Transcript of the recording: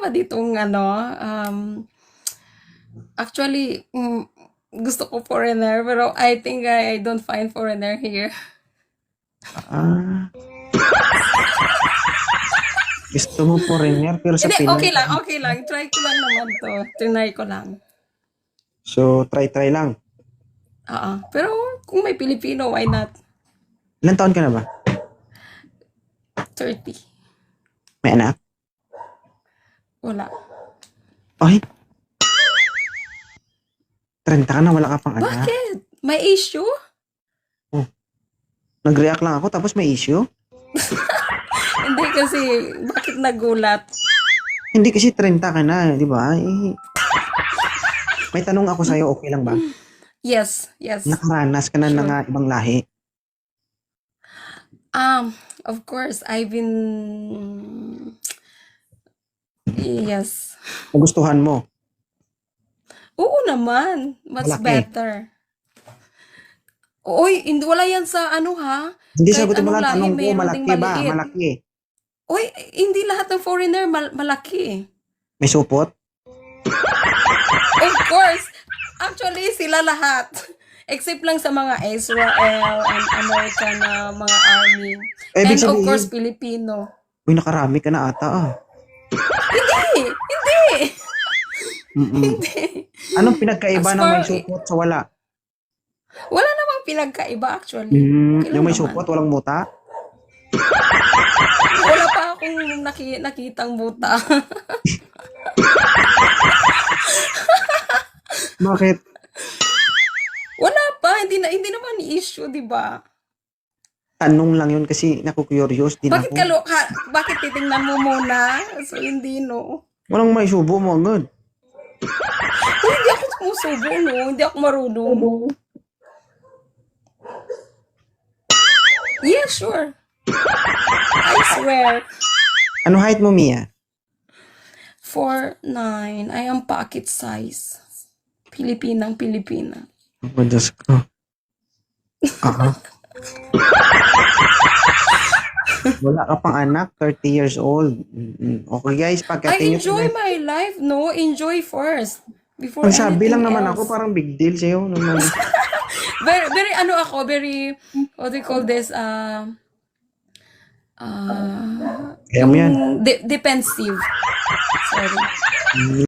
ba ditong ano, actually, gusto ko foreigner, pero I think I don't find foreigner here. Ah, gusto mo foreigner pero sa Hindi, Pinas. okay lang, okay lang. Try ko lang naman to. Trinay ko lang. So, try lang. Oo. Pero kung may Pilipino, why not? Ilan taon ka na ba? 30. May anak? Wala. Ay, 30 ka na, wala ka pang anak. Bakit? May issue? Nag-react lang ako tapos may issue? Hindi kasi, bakit nagulat? Hindi kasi 30 ka na, di ba? May tanong ako sa'yo, okay lang ba? Yes, yes. Nakaranas ka na Sure. ng ibang lahi. Of course, I've been... Yes. Nagustuhan mo. Oo naman. Much Malaki. better. Uy, hindi, wala yan sa ano ha? Hindi Kahit sagutin mo anong lang lahi, tanong ko, mayroon ding malaki ba? maliit. Malaki. Uy, hindi lahat ng foreigner malaki. May supot? Of course. Actually, sila lahat. Except lang sa mga Israel and American na mga army. Ibig And of sabihin, course, Filipino. uy, nakarami ka na ata ah. Hindi! Hindi! Mm-mm. Hindi! Anong pinagkaiba As ng may far- supot sa wala? Wala namang pinagkaiba actually. Okay lang Yung may naman. supot, walang muta? Wala pa akong nakitang buta. Bakit? Wala pa. Hindi naman issue, di ba? Tanong lang yun kasi naku-curious din Bakit ako. bakit titingnan mo muna? So, hindi, no? Walang may subo mo agad. Uy, hindi ako sumusubo, no? Hindi ako marunong. Yeah, sure. I swear. Ano height mo, Mia? 4'9". I am pocket size. Pilipina. Oh, Diyos ko. Wala ka pang anak, 30 years old. Okay guys, I pagkatingin enjoy my life, no? Enjoy first. Before Ang sabi anything lang naman else. ako, parang big deal sa'yo. Naman. Very, ano ako, very, what do you call this? Kaya mo yan. Defensive. Sorry.